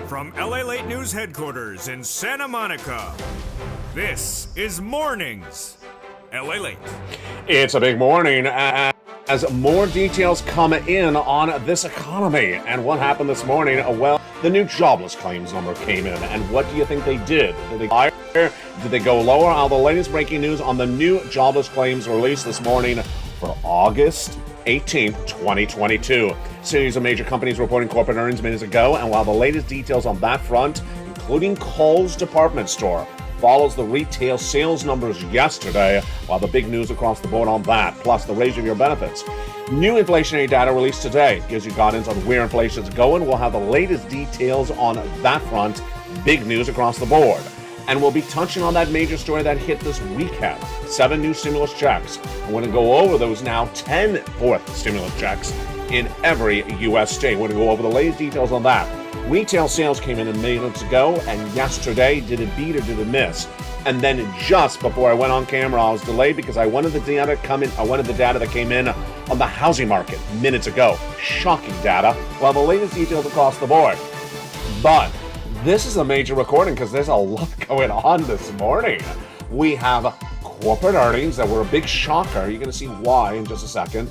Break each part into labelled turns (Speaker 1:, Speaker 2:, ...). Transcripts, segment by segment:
Speaker 1: From LALATE News headquarters in Santa Monica, this is Mornings LALATE.
Speaker 2: It's a big morning as more details come in on this economy. And what happened this morning? Well, the new jobless claims number came in. And what do you think they did? Did they go higher? Did they go lower? All the latest breaking news on the new jobless claims released this morning for August 18th, 2022. Series of major companies reporting corporate earnings minutes ago, and while the latest details on that front, including Kohl's department store, follows the retail sales numbers yesterday, while the big news across the board on that, plus the raise of your benefits. New inflationary data released today gives you guidance on where inflation is going. We'll have the latest details on that front, big news across the board. And we'll be touching on that major story that hit this weekend. 7 new stimulus checks. I'm going to go over those now, 10 fourth stimulus checks in every U.S. state. We're going to go over the latest details on that. Retail sales came in minutes ago, and yesterday, did it beat or did it miss? And then just before I went on camera, I was delayed because I wanted the data that came in on the housing market minutes ago. Shocking data. Well, the latest details across the board. But this is a major recording because there's a lot going on this morning. We have corporate earnings that were a big shocker. You're going to see why in just a second.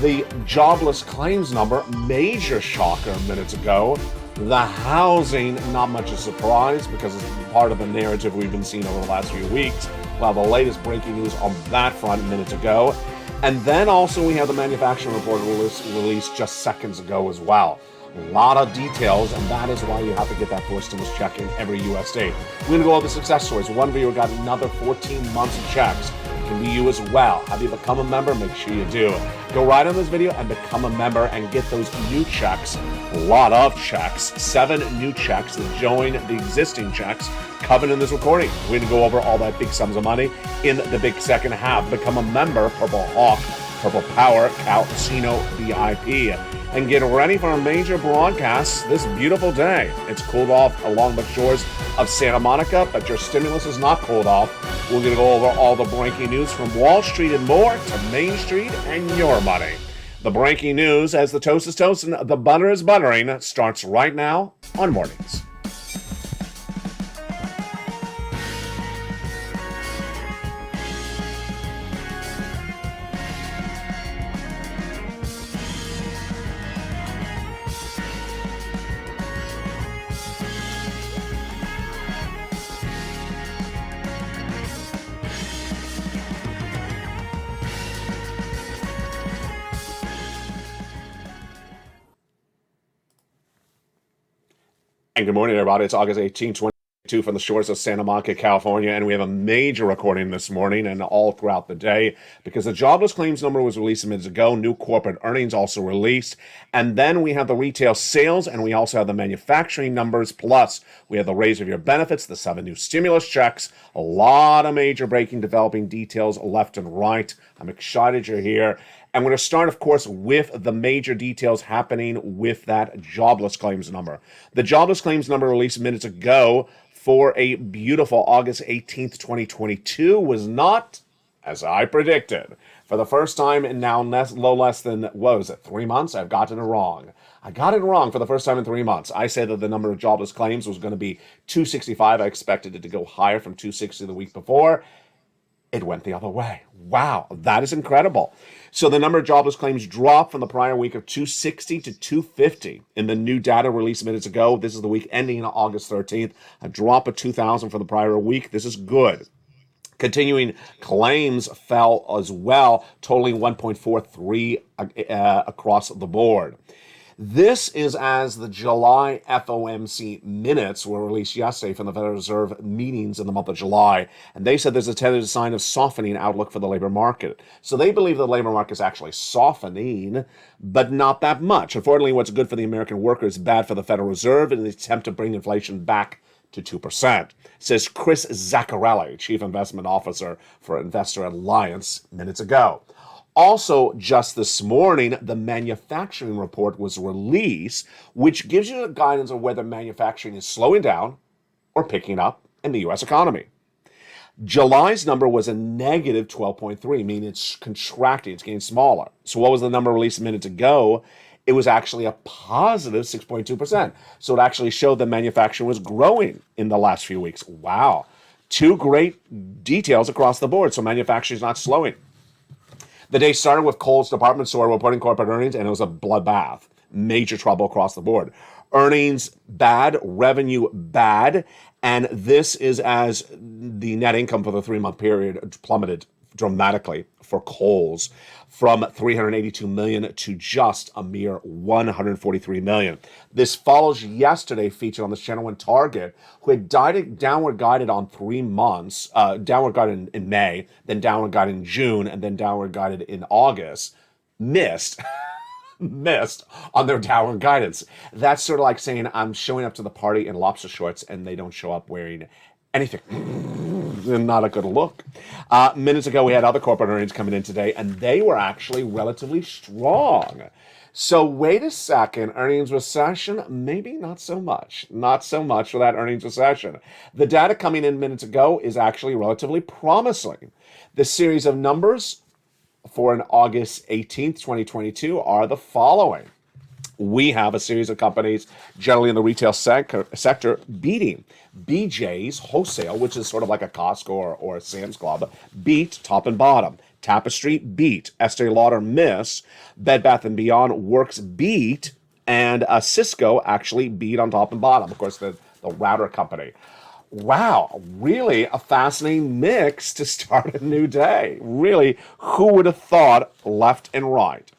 Speaker 2: The jobless claims number, major shocker minutes ago. The housing, not much a surprise because it's part of the narrative we've been seeing over the last few weeks. Well, the latest breaking news on that front minutes ago. And then also we have the manufacturing report released just seconds ago as well. A lot of details, and that is why you have to get that first stimulus check in every U.S. state. We're going to go over the success stories. One viewer got another 14 months of checks. It can be you as well. Have you become a member? Make sure you do. Go right on this video and become a member and get those new checks. A lot of checks. 7 new checks that join the existing checks covered in this recording. We're going to go over all that big sums of money in the big second half. Become a member, Purple Hawk, Purple Power, Casino VIP. And get ready for a major broadcast this beautiful day. It's cooled off along the shores of Santa Monica, but your stimulus is not cooled off. We're going to go over all the breaking news from Wall Street and more to Main Street and your money. The breaking news, as the toast is toasting, the butter is buttering, starts right now on Mornings. And good morning, everybody. It's August 18, 2022 from the shores of Santa Monica, California, and we have a major recording this morning and all throughout the day because the jobless claims number was released minutes ago, new corporate earnings also released, and then we have the retail sales, and we also have the manufacturing numbers, plus we have the raise of your benefits, the 7 new stimulus checks, a lot of major breaking, developing details left and right. I'm excited you're here. And we're going to start, of course, with the major details happening with that jobless claims number. The jobless claims number released minutes ago for a beautiful August 18th, 2022 was not, as I predicted. For the first time in now less than, what was it, 3 months? I've gotten it wrong. I got it wrong for the first time in 3 months. I said that the number of jobless claims was going to be 265. I expected it to go higher from 260 the week before. It went the other way. Wow, that is incredible. So the number of jobless claims dropped from the prior week of 260 to 250 in the new data released minutes ago. This is the week ending on August 13th. A drop of 2,000 from the prior week. This is good. Continuing claims fell as well, totaling 1.43 across the board. This is as the July FOMC minutes were released yesterday from the Federal Reserve meetings in the month of July, and they said there's a tentative sign of softening outlook for the labor market. So they believe the labor market is actually softening, but not that much. Unfortunately, what's good for the American worker is bad for the Federal Reserve in the attempt to bring inflation back to 2%, says Chris Zaccarelli, Chief Investment Officer for Investor Alliance, minutes ago. Also, just this morning, the manufacturing report was released, which gives you guidance on whether manufacturing is slowing down or picking up in the U.S. economy. July's number was a negative 12.3, meaning it's contracting, it's getting smaller. So what was the number released minutes ago? it was actually a positive 6.2%. So it actually showed that manufacturing was growing in the last few weeks. Wow. Two great details across the board. So manufacturing is not slowing. The day started with Kohl's department store reporting corporate earnings, and it was a bloodbath. Major trouble across the board. Earnings bad, revenue bad, and this is as the net income for the 3-month period plummeted dramatically for Kohl's from 382 million to just a mere 143 million. This follows yesterday featured on this channel when Target, who had downward guided on 3 months, downward guided in May, then downward guided in June, and then downward guided in August, missed on their downward guidance. That's sort of like saying I'm showing up to the party in lobster shorts and they don't show up wearing anything. Not a good look. Minutes ago, we had other corporate earnings coming in today, and they were actually relatively strong. So wait a second, earnings recession? Maybe not so much. Not so much for that earnings recession. The data coming in minutes ago is actually relatively promising. The series of numbers for an August 18th, 2022 are the following. We have a series of companies generally in the retail sector beating. BJ's Wholesale, which is sort of like a Costco or a Sam's Club, beat top and bottom. Tapestry beat. Estee Lauder miss. Bed Bath & Beyond Works beat. And Cisco actually beat on top and bottom. Of course, the router company. Wow, really a fascinating mix to start a new day. Really, who would have thought left and right?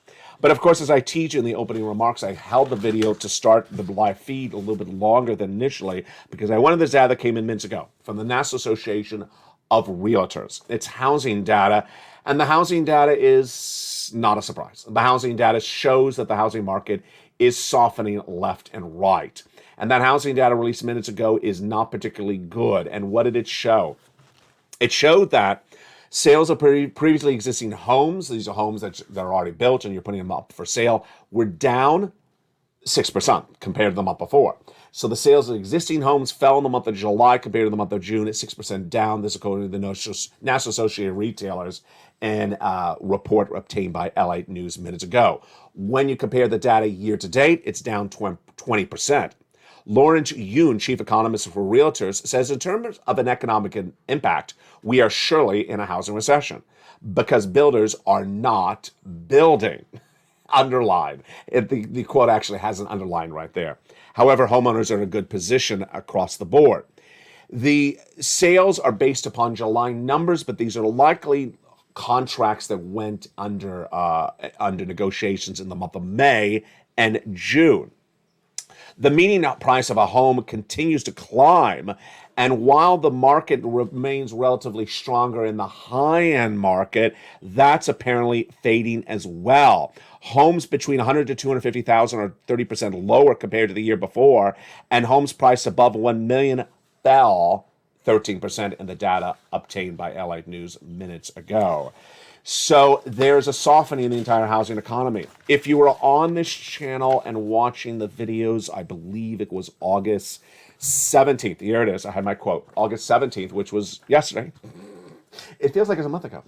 Speaker 2: But of course, as I teach in the opening remarks, I held the video to start the live feed a little bit longer than initially because I wanted this data that came in minutes ago from the National Association of Realtors. It's housing data, and the housing data is not a surprise. The housing data shows that the housing market is softening left and right. And that housing data released minutes ago is not particularly good. And what did it show? It showed that sales of previously existing homes, these are homes that are already built and you're putting them up for sale, were down 6% compared to the month before. So the sales of existing homes fell in the month of July compared to the month of June at 6% down. This according to the National Association of Retailers and report obtained by LALATE News minutes ago. When you compare the data year to date, it's down 20%. Lawrence Yoon, chief economist for Realtors, says in terms of an economic impact, we are surely in a housing recession because builders are not building. Underline. The quote actually has an underline right there. However, homeowners are in a good position across the board. The sales are based upon July numbers, but these are likely contracts that went under negotiations in the month of May and June. The median price of a home continues to climb, and while the market remains relatively stronger in the high-end market, that's apparently fading as well. Homes between 100 to 250,000 are 30% lower compared to the year before, and homes priced above 1 million fell 13% in the data obtained by LA News minutes ago. So there's a softening in the entire housing economy. If you were on this channel and watching the videos, I believe it was August 17th. Here it is. I had my quote. August 17th, which was yesterday. It feels like it was a month ago.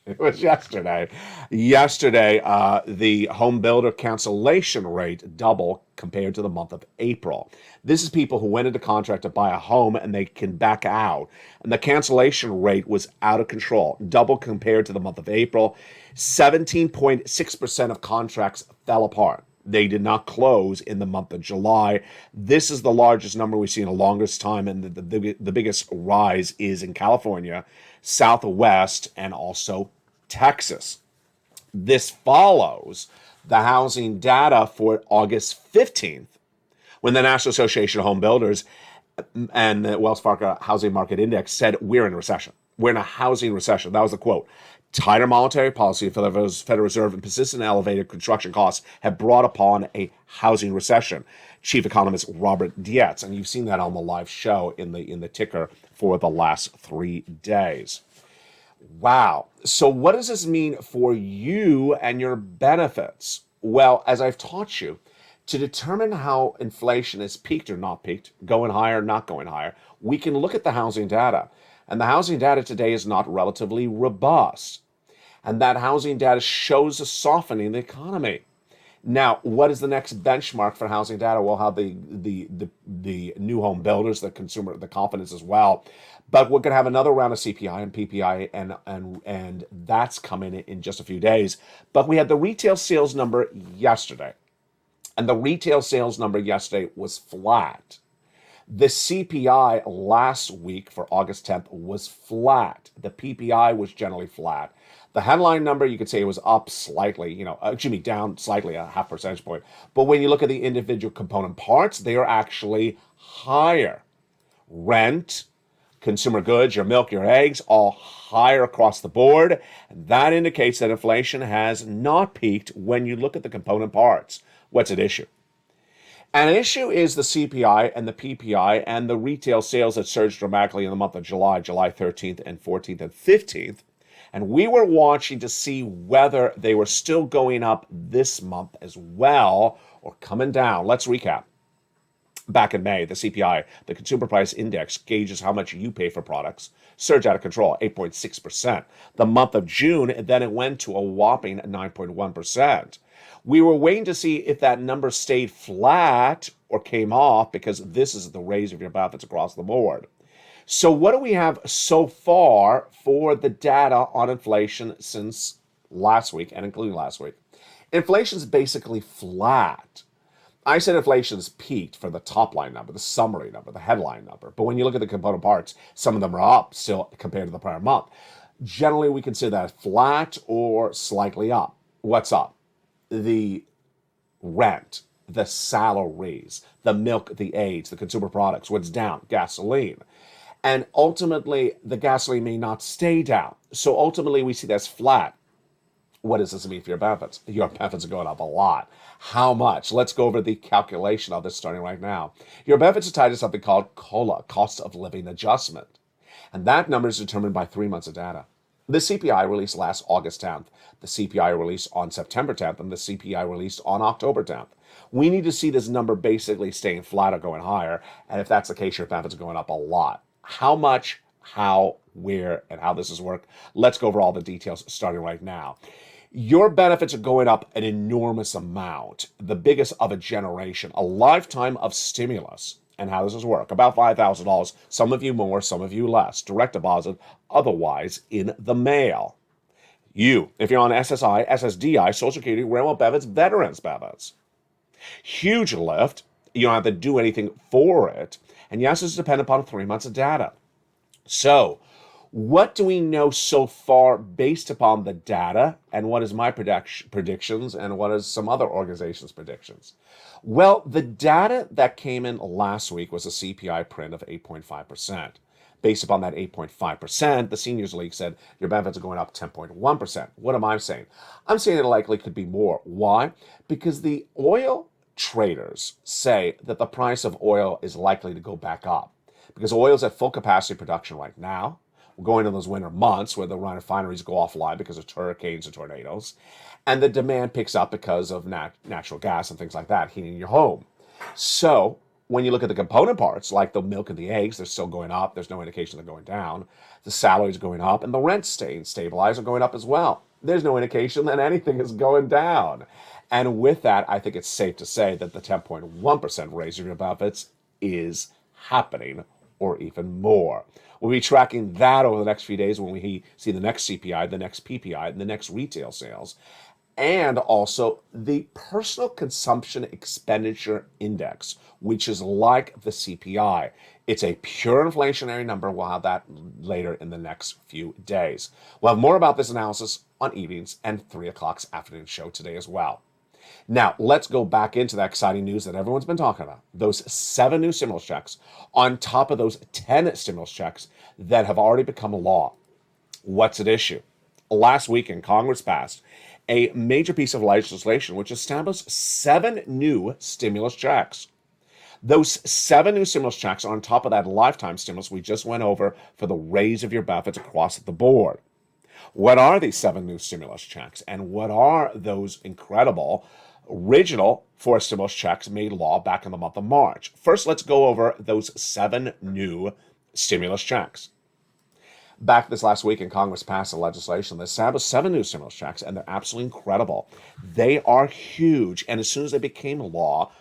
Speaker 2: It was yesterday. Yesterday, the home builder cancellation rate doubled compared to the month of April. This is people who went into contract to buy a home and they can back out. And the cancellation rate was out of control, double compared to the month of April. 17.6% of contracts fell apart. They did not close in the month of July. This is the largest number we've seen in the longest time, and the biggest rise is in California, Southwest, and also Texas. This follows the housing data for August 15th, when the National Association of Home Builders and the Wells Fargo Housing Market Index said, we're in a recession. We're in a housing recession. That was the quote. Tighter monetary policy for the Federal Reserve and persistent elevated construction costs have brought upon a housing recession. Chief economist Robert Dietz, and you've seen that on the live show in the ticker for the last 3 days. Wow. So what does this mean for you and your benefits? Well, as I've taught you, to determine how inflation is peaked or not peaked, going higher, not going higher, we can look at the housing data. And the housing data today is not relatively robust. And that housing data shows a softening in the economy. Now, what is the next benchmark for housing data? We'll have the new home builders, the confidence as well. But we're going to have another round of CPI and PPI, and that's coming in just a few days. But we had the retail sales number yesterday, and the retail sales number yesterday was flat. The CPI last week for August 10th was flat. The PPI was generally flat. The headline number, you could say it was up slightly, down slightly, a half percentage point. But when you look at the individual component parts, they are actually higher. Rent, consumer goods, your milk, your eggs, all higher across the board. And that indicates that inflation has not peaked when you look at the component parts. What's at issue? An issue is the CPI and the PPI and the retail sales that surged dramatically in the month of July 13th and 14th and 15th. And we were watching to see whether they were still going up this month as well or coming down. Let's recap. Back in May, the CPI, the Consumer Price Index, gauges how much you pay for products, surged out of control, 8.6%. The month of June, then it went to a whopping 9.1%. We were waiting to see if that number stayed flat or came off, because this is the raise of your benefits across the board. So what do we have so far for the data on inflation since last week, and including last week? Inflation's basically flat. I said inflation's peaked for the top line number, the summary number, the headline number. But when you look at the component parts, some of them are up still compared to the prior month. Generally, we consider that flat or slightly up. What's up? The rent, the salaries, the milk, the aids, the consumer products. What's down? Gasoline. And ultimately, the gasoline may not stay down. So ultimately, we see that's flat. What does this mean for your benefits? Your benefits are going up a lot. How much? Let's go over the calculation of this starting right now. Your benefits are tied to something called COLA, cost of living adjustment. And that number is determined by 3 months of data. The CPI released last August 10th, the CPI released on September 10th, and the CPI released on October 10th. We need to see this number basically staying flat or going higher. And if that's the case, your benefits are going up a lot. How much, how, where, and how this is work? Let's go over all the details starting right now. Your benefits are going up an enormous amount, the biggest of a generation, a lifetime of stimulus. And how does this work? About $5,000, some of you more, some of you less, direct deposit, otherwise in the mail. You, if you're on SSI, SSDI, Social Security, Railroad benefits, veterans benefits. Huge lift. You don't have to do anything for it. And yes, it's dependent upon 3 months of data. So, what do we know so far based upon the data, and what is my predictions, and what is some other organizations' predictions? Well, the data that came in last week was a CPI print of 8.5%. Based upon that 8.5%, the Seniors League said your benefits are going up 10.1%. What am I saying? I'm saying it likely could be more. Why? Because the oil traders say that the price of oil is likely to go back up, because oil is at full capacity production right now. We're going into those winter months where the refineries go offline because of hurricanes and tornadoes, and the demand picks up because of natural gas and things like that, heating your home. So when you look at the component parts, like the milk and the eggs, they're still going up. There's no indication they're going down. The salaries are going up, and the rents staying stabilized are going up as well. There's no indication that anything is going down. And with that, I think it's safe to say that the 10.1% raise of your benefits is happening, or even more. We'll be tracking that over the next few days when we see the next CPI, the next PPI, and the next retail sales. And also the Personal Consumption Expenditure Index, which is like the CPI. It's a pure inflationary number. We'll have that later in the next few days. We'll have more about this analysis on evenings and 3 o'clock's afternoon show today as well. Now, let's go back into that exciting news that everyone's been talking about. Those 7 new stimulus checks on top of those 10 stimulus checks that have already become law. What's at issue? Last weekend, Congress passed a major piece of legislation which established 7 new stimulus checks. Those 7 new stimulus checks are on top of that lifetime stimulus we just went over for the raise of your benefits across the board. What are these 7 new stimulus checks, and what are those incredible original 4 stimulus checks made law back in the month of March? First, let's go over those 7 new stimulus checks. Back this last week in Congress passed a legislation that established 7 new stimulus checks, and they're absolutely incredible. They are huge, and as soon as they became law,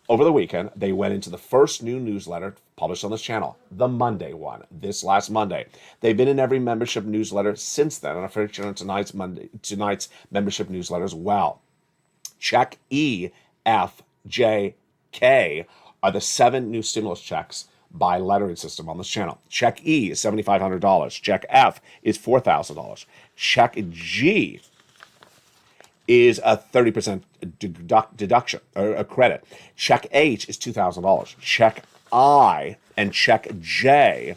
Speaker 2: over the weekend, they went into the first new newsletter published on this channel, the Monday one, this last Monday. They've been in every membership newsletter since then, and I'm featuring tonight's membership newsletter as well. Check E, F, J, K are the 7 new stimulus checks by lettering system on this channel. Check E is $7,500. Check F is $4,000. Check G is a 30% deduction or a credit. Check H is $2,000. Check I and check J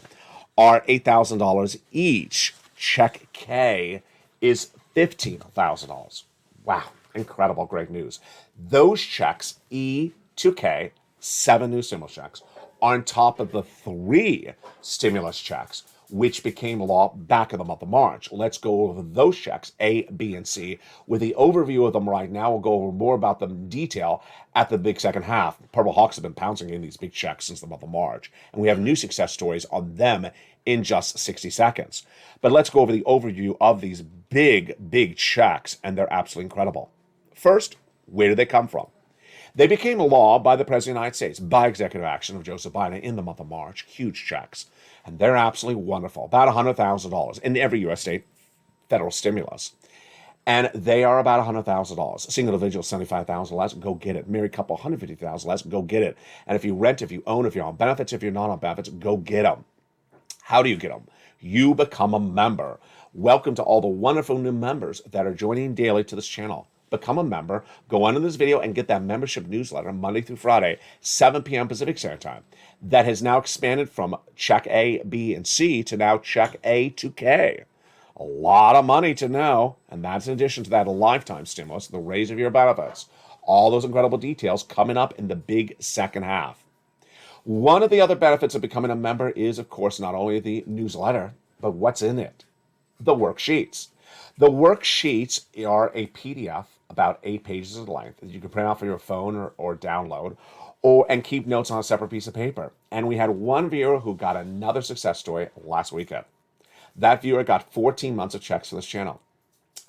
Speaker 2: are $8,000 each. Check K is $15,000. Wow, incredible, great news. Those checks, E to K, 7 new stimulus checks, are on top of the 3 stimulus checks, which became law back in the month of March. Let's go over those checks, A, B, and C, with the overview of them right now. We'll go over more about them in detail at the big second half. Purple Hawks have been pouncing in these big checks since the month of March, and we have new success stories on them in just 60 seconds. But let's go over the overview of these big checks, and they're absolutely incredible. First, where did they come from? They became a law by the President of the United States, by executive action of Joseph Biden in the month of March. Huge checks. And they're absolutely wonderful. About $100,000 in every U.S. state federal stimulus. And they are about $100,000. A single individual, $75,000 less, go get it. Married couple, $150,000 less, go get it. And if you rent, if you own, if you're on benefits, if you're not on benefits, go get them. How do you get them? You become a member. Welcome to all the wonderful new members that are joining daily to this channel. Become a member, go under this video and get that membership newsletter Monday through Friday, 7 p.m. Pacific Standard Time. That has now expanded from check A, B, and C to now check A to K. A lot of money to know, and that's in addition to that a lifetime stimulus, the raise of your benefits. All those incredible details coming up in the big second half. One of the other benefits of becoming a member is, of course, not only the newsletter, but what's in it? The worksheets. The worksheets are a PDF about 8 pages in length that you can print out for your phone or download and keep notes on a separate piece of paper. And we had one viewer who got another success story last weekend. That viewer got 14 months of checks for this channel,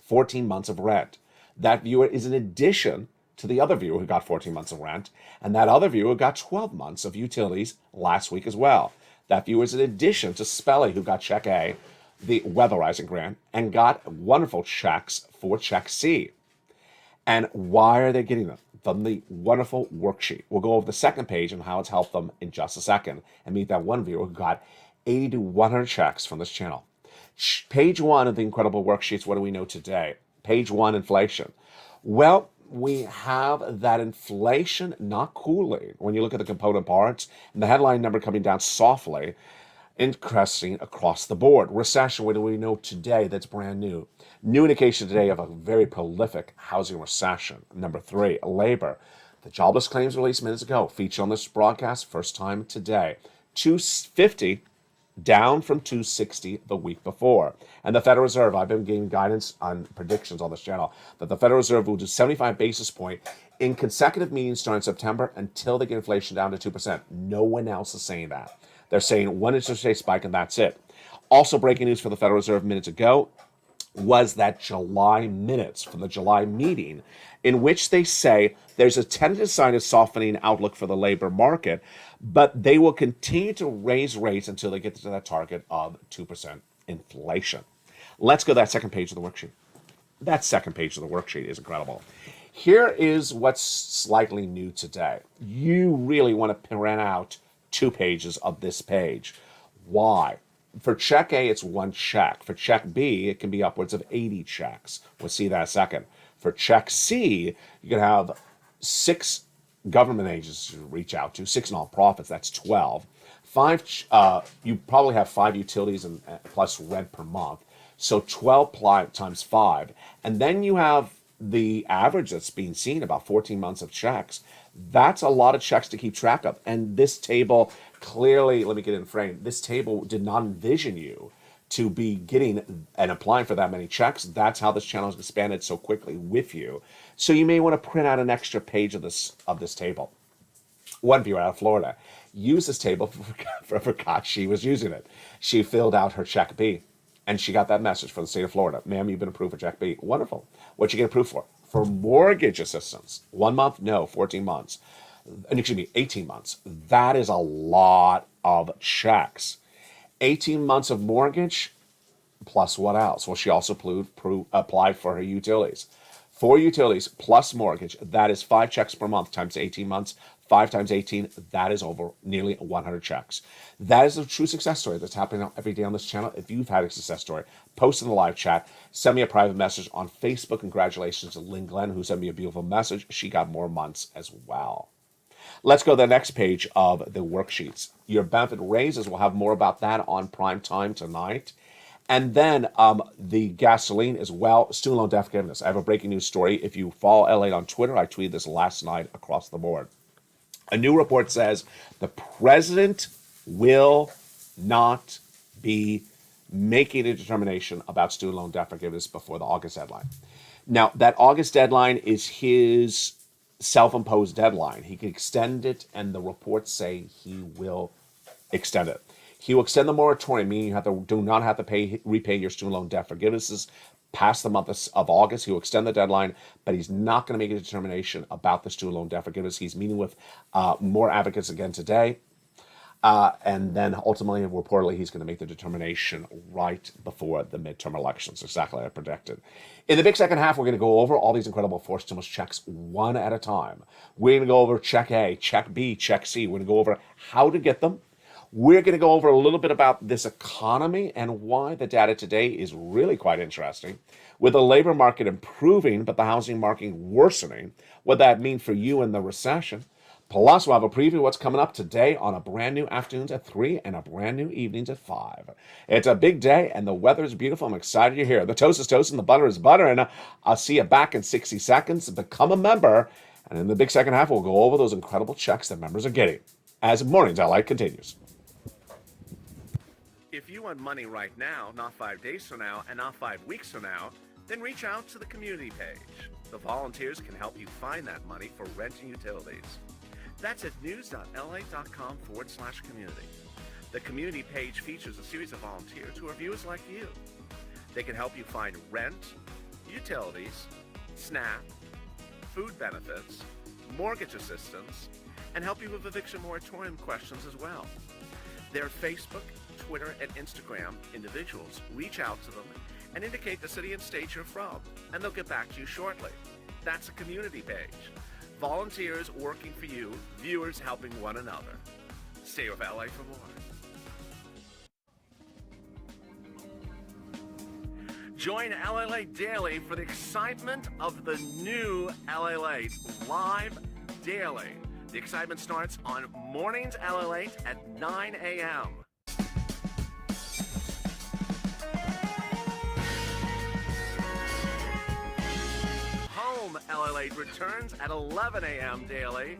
Speaker 2: 14 months of rent. That viewer is in addition to the other viewer who got 14 months of rent, and that other viewer got 12 months of utilities last week as well. That viewer is in addition to Spelly, who got check A, the weatherizing grant, and got wonderful checks for check C. And why are they getting them? From the wonderful worksheet. We'll go over the second page and how it's helped them in just a second and meet that one viewer who got 80 to 100 checks from this channel. Page 1 of the incredible worksheets, what do we know today? Page 1, inflation. Well, we have that inflation not cooling. When you look at the component parts and the headline number coming down softly, increasing across the board. Recession, what do we know today that's brand new? New indication today of a very prolific housing recession. Number 3, labor. The jobless claims released minutes ago, featured on this broadcast, first time today. 250 down from 260 the week before. And the Federal Reserve, I've been giving guidance on predictions on this channel, that the Federal Reserve will do 75 basis point in consecutive meetings starting September until they get inflation down to 2%. No one else is saying that. They're saying one interest rate spike and that's it. Also breaking news for the Federal Reserve minutes ago was that July minutes from the July meeting in which they say there's a tentative sign of softening outlook for the labor market, but they will continue to raise rates until they get to that target of 2% inflation. Let's go to that second page of the worksheet. That second page of the worksheet is incredible. Here is what's slightly new today. You really want to print out 2 pages of this page. Why? For check A, it's 1 check. For check B, it can be upwards of 80 checks. We'll see that in a second. For check C, you can have 6 government agencies to reach out to, 6 nonprofits, that's 12. 5, you probably have 5 utilities and plus rent per month. So 12 times 5. And then you have the average that's being seen, about 14 months of checks. That's a lot of checks to keep track of. And this table clearly, let me get in frame, this table did not envision you to be getting and applying for that many checks. That's how this channel has expanded so quickly with you. So you may want to print out an extra page of this table. One viewer out of Florida used this table, forgot she was using it. She filled out her check B. And she got that message from the state of Florida. Ma'am, you've been approved for Check B. Wonderful. What'd you get approved for? For mortgage assistance. 1 month? No, 14 months. And excuse me, 18 months. That is a lot of checks. 18 months of mortgage, plus what else? Well, she also applied for her utilities. 4 utilities plus mortgage, that is 5 checks per month times 18 months. 5 times 18, that is over nearly 100 checks. That is a true success story that's happening every day on this channel. If you've had a success story, post in the live chat, send me a private message on Facebook. Congratulations to Lynn Glenn, who sent me a beautiful message. She got more months as well. Let's go to the next page of the worksheets. Your benefit raises, we'll have more about that on prime time tonight. And then the gasoline as well, student loan debt forgiveness. I have a breaking news story. If you follow LALATE on Twitter, I tweeted this last night across the board. A new report says the president will not be making a determination about student loan debt forgiveness before the August deadline. Now, that August deadline is his self-imposed deadline. He can extend it, and the reports say he will extend it. He will extend the moratorium, meaning you do not have to repay your student loan debt forgivenesses past the month of August. He will extend the deadline, but he's not going to make a determination about the student loan debt forgiveness. He's meeting with more advocates again today. And then ultimately, reportedly, he's going to make the determination right before the midterm elections, exactly like I predicted. In the big second half, we're going to go over all these incredible forced stimulus checks one at a time. We're going to go over Check A, Check B, Check C. We're going to go over how to get them. We're going to go over a little bit about this economy and why the data today is really quite interesting. With the labor market improving, but the housing market worsening, what that means for you in the recession. Plus, we'll have a preview of what's coming up today on a brand new afternoons at 3 and a brand new evenings at 5. It's a big day, and the weather is beautiful. I'm excited you're here. The toast is toast, and the butter is butter, and I'll see you back in 60 seconds. Become a member, and in the big second half, we'll go over those incredible checks that members are getting as Mornings LA continues.
Speaker 3: If you want money right now, not 5 days from now, and not 5 weeks from now, then reach out to the community page. The volunteers can help you find that money for rent and utilities. That's at news.la.com/community. The community page features a series of volunteers who are viewers like you. They can help you find rent, utilities, SNAP, food benefits, mortgage assistance, and help you with eviction moratorium questions as well. Their Facebook, Twitter, and Instagram individuals reach out to them and indicate the city and state you're from, and they'll get back to you shortly. That's a community page. Volunteers working for you, viewers helping one another. Stay with LA for more. Join LALATE Daily for the excitement of the new LALATE live daily. The excitement starts on Mornings LALATE at 9 a.m. Home LALATE returns at 11 a.m. daily.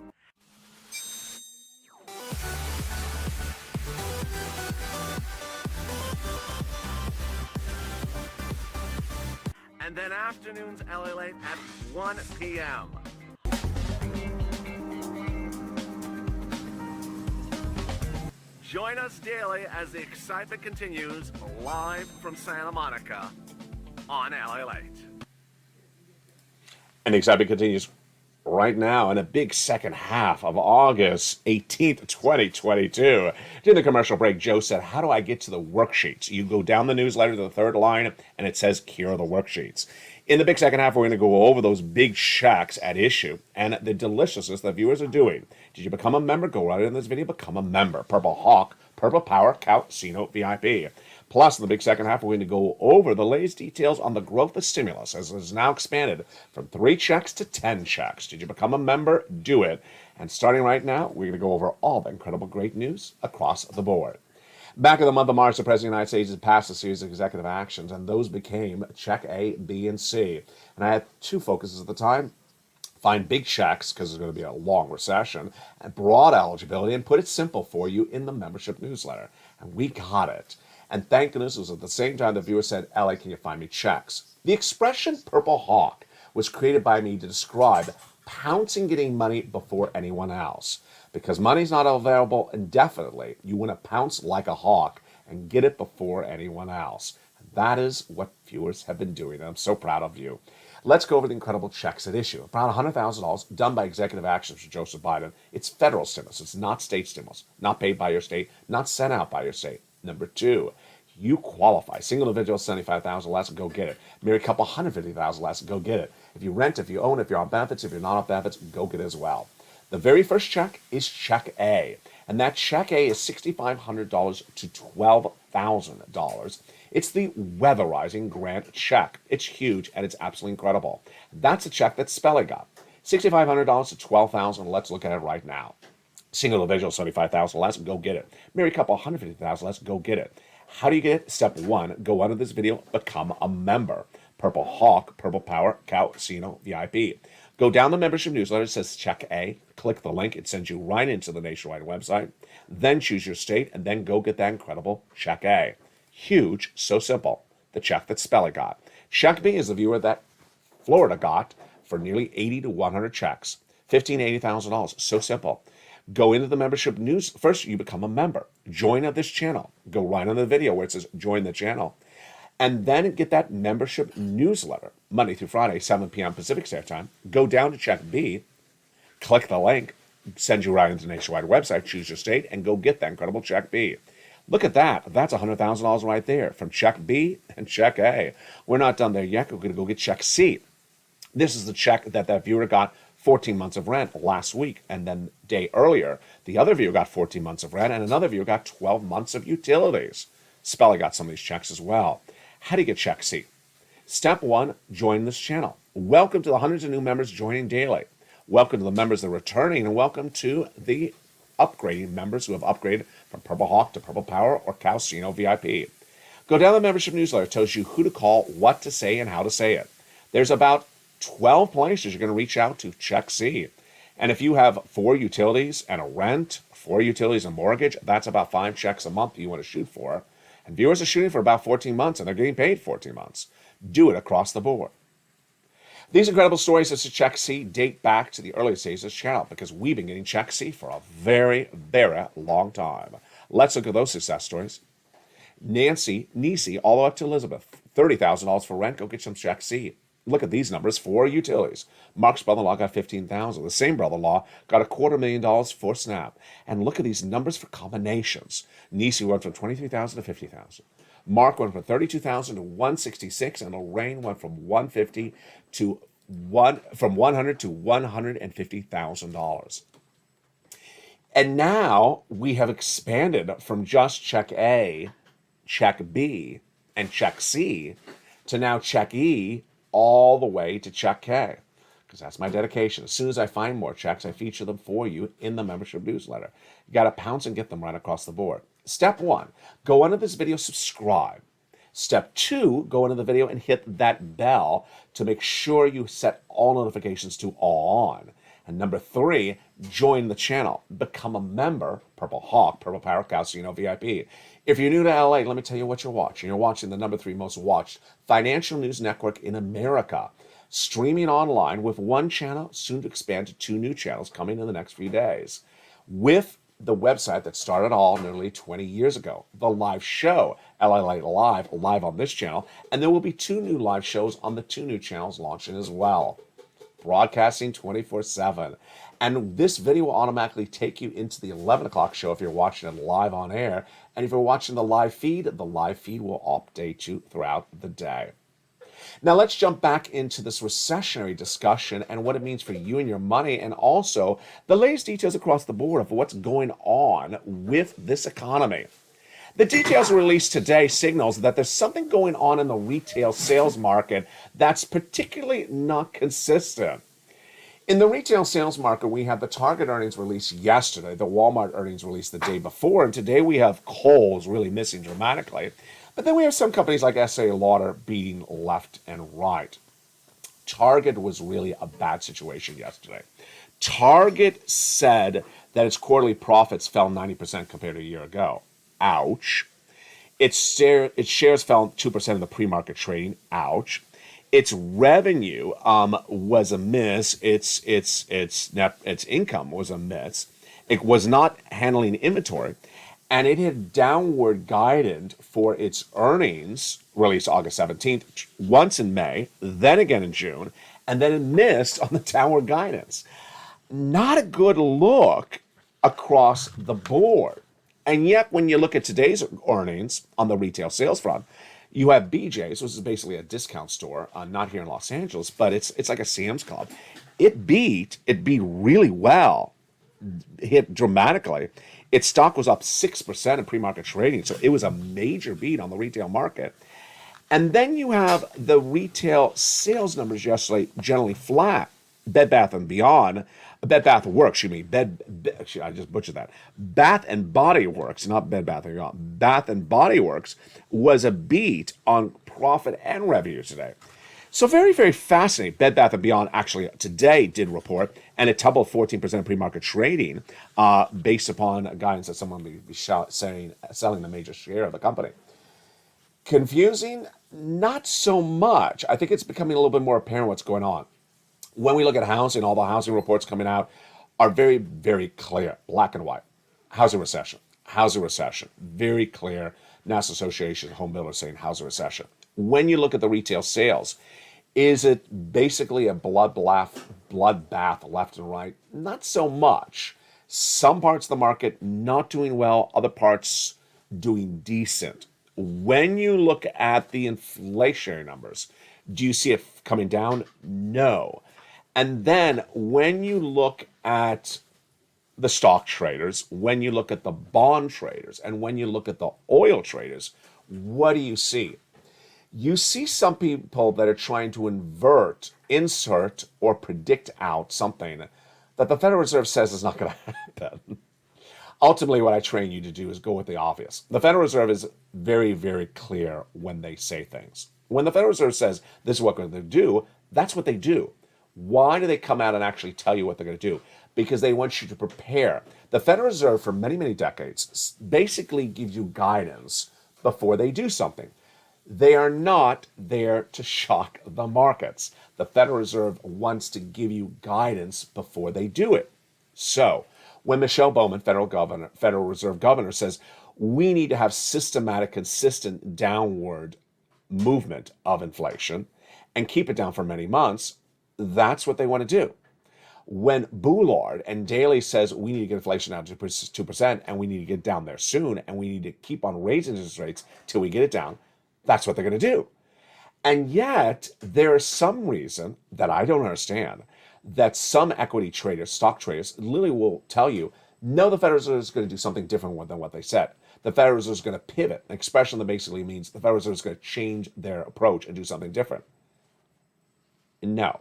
Speaker 3: And then afternoons LALATE at 1 p.m. Join us daily as the excitement continues live from Santa Monica on LALATE.
Speaker 2: And the excitement continues right now in a big second half of August 18th, 2022. During the commercial break, Joe said, how do I get to the worksheets? You go down the newsletter to the third line, and it says, here are the worksheets. In the big second half, we're going to go over those big checks at issue and the deliciousness that viewers are doing. Did you become a member? Go right in this video, become a member. Purple Hawk, Purple Power, Casino VIP. Plus, in the big second half, we're going to go over the latest details on the growth of stimulus as it is now expanded from 3 checks to 10 checks. Did you become a member? Do it. And starting right now, we're going to go over all the incredible great news across the board. Back in the month of March, the President of the United States has passed a series of executive actions, and those became Check A, B, and C. And I had 2 focuses at the time. Find big checks, because there's going to be a long recession, and broad eligibility, and put it simple for you in the membership newsletter. And we got it. And thank goodness it was at the same time the viewer said, LA, can you find me checks? The expression Purple Hawk was created by me to describe pouncing getting money before anyone else. Because money's not available indefinitely, you want to pounce like a hawk and get it before anyone else. And That is what viewers have been doing, and I'm so proud of you. Let's go over the incredible checks at issue. Around $100,000 done by executive actions for Joseph Biden. It's federal stimulus. It's not state stimulus. Not paid by your state. Not sent out by your state. Number two, you qualify. Single individual, $75,000 less, go get it. Married couple, $150,000 less, go get it. If you rent, if you own, if you're on benefits, if you're not on benefits, go get it as well. The very first check is Check A. And that Check A is $6,500 to $12,000. It's the Weatherizing Grant Check. It's huge and it's absolutely incredible. That's a check that Spelly got. $6,500 to $12,000. Let's look at it right now. Single individual, $75,000 less, go get it. Married couple, $150,000 less, go get it. How do you get it? Step one, go under this video, become a member. Purple Hawk, Purple Power, Casino VIP. Go down the membership newsletter, it says Check A. Click the link, it sends you right into the nationwide website. Then choose your state, and then go get that incredible Check A. Huge, so simple. The check that Spelly got. Check B is the viewer that Florida got for nearly 80 to 100 checks. $15,000, $80,000. So simple. Go into the membership news. First, you become a member. Join of this channel. Go right on the video where it says join the channel. And then get that membership newsletter Monday through Friday, 7 p.m. Pacific Standard Time. Go down to Check B. Click the link. Send you right into the nationwide website. Choose your state and go get that incredible Check B. Look at that. That's $100,000 right there from Check B and Check A. We're not done there yet. We're going to go get Check C. This is the check that viewer got 14 months of rent last week. And then day earlier, the other viewer got 14 months of rent and another viewer got 12 months of utilities. Spelly got some of these checks as well. How do you get Check C? Step one, join this channel. Welcome to the hundreds of new members joining daily. Welcome to the members that are returning, and welcome to the upgrading members who have upgraded from Purple Hawk to Purple Power or Casino VIP. Go down the membership newsletter. It tells you who to call, what to say, and how to say it. There's about 12 places you're going to reach out to Check C. And if you have 4 utilities and a rent, 4 utilities and mortgage, that's about 5 checks a month you want to shoot for. And viewers are shooting for about 14 months, and they're getting paid 14 months. Do it across the board. These incredible stories as to Check C date back to the earliest days of this channel because we've been getting Check C for a very, very long time. Let's look at those success stories. Nancy, Nisi, all the way up to Elizabeth. $30,000 for rent. Go get some Check C. Look at these numbers for utilities. Mark's brother-in-law got $15,000. The same brother-in-law got $250,000 for SNAP. And look at these numbers for combinations. Nisi went from $23,000 to $50,000. Mark went from $32,000 to $166,000, and Lorraine went from $100,000 to $150,000. And now we have expanded from just Check A, Check B, and Check C to now Check E all the way to Check K, because that's my dedication. As soon as I find more checks, I feature them for you in the membership newsletter. You got to pounce and get them right across the board. Step 1, go under this video, subscribe. Step 2, go into the video and hit that bell to make sure you set all notifications to all on. And number 3, join the channel. Become a member, Purple Hawk, Purple Power, Casino VIP. If you're new to LA, let me tell you what you're watching. You're watching the number 3 most watched financial news network in America. Streaming online with 1 channel, soon to expand to 2 new channels coming in the next few days. With the website that started all nearly 20 years ago. The live show, LALATE live on this channel. And there will be 2 new live shows on the 2 new channels launching as well. Broadcasting 24/7. And this video will automatically take you into the 11 o'clock show if you're watching it live on air. And if you're watching the live feed will update you throughout the day. Now let's jump back into this recessionary discussion and what it means for you and your money, and also the latest details across the board of what's going on with this economy. The details released today signals that there's something going on in the retail sales market that's particularly not consistent. In the retail sales market, we had the Target earnings released yesterday, the Walmart earnings released the day before, and today we have Kohl's really missing dramatically. But then we have some companies like Estee Lauder beating left and right. Target was really a bad situation yesterday. Target said that its quarterly profits fell 90% compared to a year ago. Ouch. Its shares fell 2% in the pre-market trading. Ouch. Its revenue was a miss. Its income was a miss. It was not handling inventory. and it had downward guided for its earnings released August 17th, once in May, then again in June, and then it missed on the downward guidance. Not a good look across the board. And yet, when you look at today's earnings on the retail sales front, you have BJ's, which is basically a discount store, not here in Los Angeles, but it's like a Sam's Club. It beat really well, hit dramatically. Its stock was up 6% in pre-market trading, so it was a major beat on the retail market. And then you have the retail sales numbers yesterday generally flat. Bed Bath and Beyond, Bed Bath Works, I just butchered that. Bath and Body Works, not Bed Bath and Beyond. Bath and Body Works was a beat on profit and revenue today. So very, very fascinating. Bed Bath & Beyond actually today did report, and it tumbled 14% pre-market trading based upon guidance that someone will be selling the major share of the company. Confusing? Not so much. I think it's becoming a little bit more apparent what's going on. When we look at housing, all the housing reports coming out are very, very clear, black and white. Housing recession, very clear. National Association of Home Builders saying housing recession. When you look at the retail sales, is it basically a bloodbath left and right? Not so much. Some parts of the market not doing well, other parts doing decent. When you look at the inflationary numbers, do you see it coming down? No. And then when you look at the stock traders, when you look at the bond traders, and when you look at the oil traders, what do you see? You see some people that are trying to insert, or predict out something that the Federal Reserve says is not going to happen. Ultimately, what I train you to do is go with the obvious. The Federal Reserve is very, very clear when they say things. When the Federal Reserve says this is what they're going to do, that's what they do. Why do they come out and actually tell you what they're going to do? Because they want you to prepare. The Federal Reserve, for many, many decades, basically gives you guidance before they do something. They are not there to shock the markets. The Federal Reserve wants to give you guidance before they do it. So, when Michelle Bowman, Federal Reserve Governor, says we need to have systematic, consistent downward movement of inflation and keep it down for many months, that's what they want to do. When Boulard and Daly says we need to get inflation down to 2% and we need to get down there soon and we need to keep on raising interest rates till we get it down, that's what they're going to do. And yet, there is some reason that I don't understand that some equity traders, stock traders, literally will tell you, no, the Federal Reserve is going to do something different than what they said. The Federal Reserve is going to pivot, an expression that basically means the Federal Reserve is going to change their approach and do something different. No.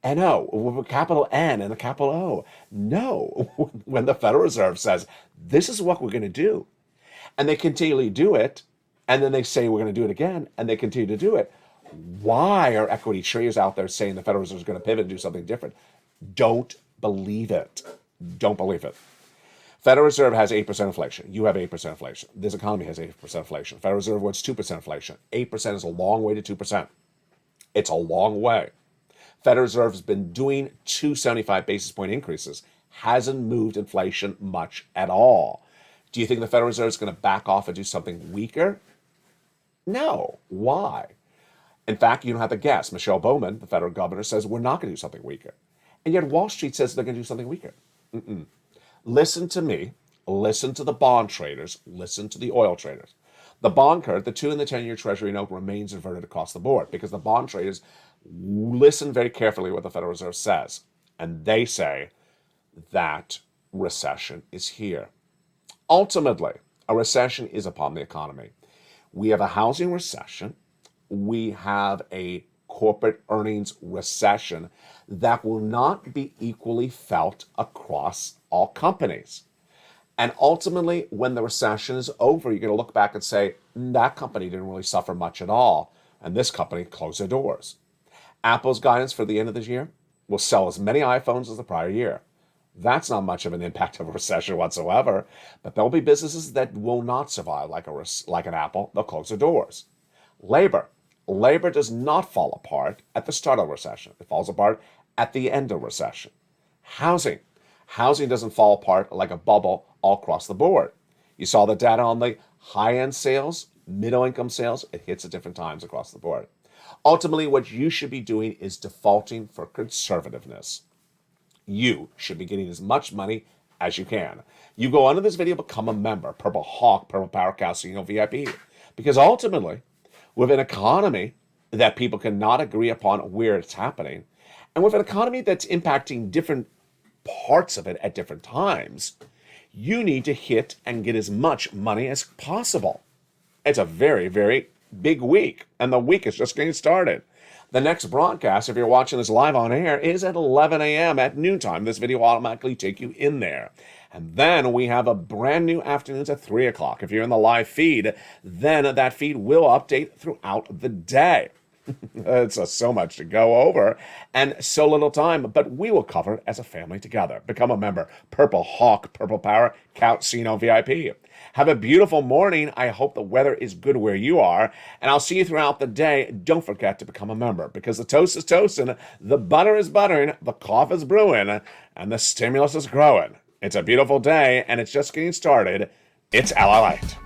Speaker 2: N-O, with a capital N and a capital O. No. When the Federal Reserve says, this is what we're going to do, and they continually do it, and then they say we're going to do it again, and they continue to do it, why are equity traders out there saying the Federal Reserve is going to pivot and do something different? Don't believe it. Don't believe it. Federal Reserve has 8% inflation. You have 8% inflation. This economy has 8% inflation. Federal Reserve wants 2% inflation. 8% is a long way to 2%. It's a long way. Federal Reserve has been doing 275 basis point increases, hasn't moved inflation much at all. Do you think the Federal Reserve is going to back off and do something weaker? No. Why? In fact, you don't have to guess. Michelle Bowman, the federal governor, says we're not going to do something weaker. And yet Wall Street says they're going to do something weaker. Listen to me. Listen to the bond traders. Listen to the oil traders. The bond curve, the 2 and the 10-year Treasury note, remains inverted across the board because the bond traders listen very carefully what the Federal Reserve says. And they say that recession is here. Ultimately, a recession is upon the economy. We have a housing recession. We have a corporate earnings recession that will not be equally felt across all companies. And ultimately, when the recession is over, you're going to look back and say, that company didn't really suffer much at all, and this company closed their doors. Apple's guidance for the end of this year will sell as many iPhones as the prior year. That's not much of an impact of a recession whatsoever, but there'll be businesses that will not survive like an Apple. They'll close their doors. Labor does not fall apart at the start of a recession. It falls apart at the end of recession. Housing doesn't fall apart like a bubble all across the board. You saw the data on the high-end sales, middle-income sales. It hits at different times across the board. Ultimately, what you should be doing is defaulting for conservativeness. You should be getting as much money as you can. You go under this video, become a member, Purple Hawk, Purple Power Casino VIP. Because ultimately, with an economy that people cannot agree upon where it's happening, and with an economy that's impacting different parts of it at different times, you need to hit and get as much money as possible. It's a very, very big week, and the week is just getting started. The next broadcast, if you're watching this live on air, is at 11 a.m. at noontime. This video will automatically take you in there. And then we have a brand new afternoons at 3 o'clock. If you're in the live feed, then that feed will update throughout the day. It's so much to go over and so little time, but we will cover it as a family together. Become a member, Purple Hawk, Purple Power, Casino VIP. Have a beautiful morning. I hope the weather is good where you are, and I'll see you throughout the day. Don't forget to become a member, because the toast is toasting, the butter is buttering, the coffee is brewing, and the stimulus is growing. It's a beautiful day, and it's just getting started. It's LALATE.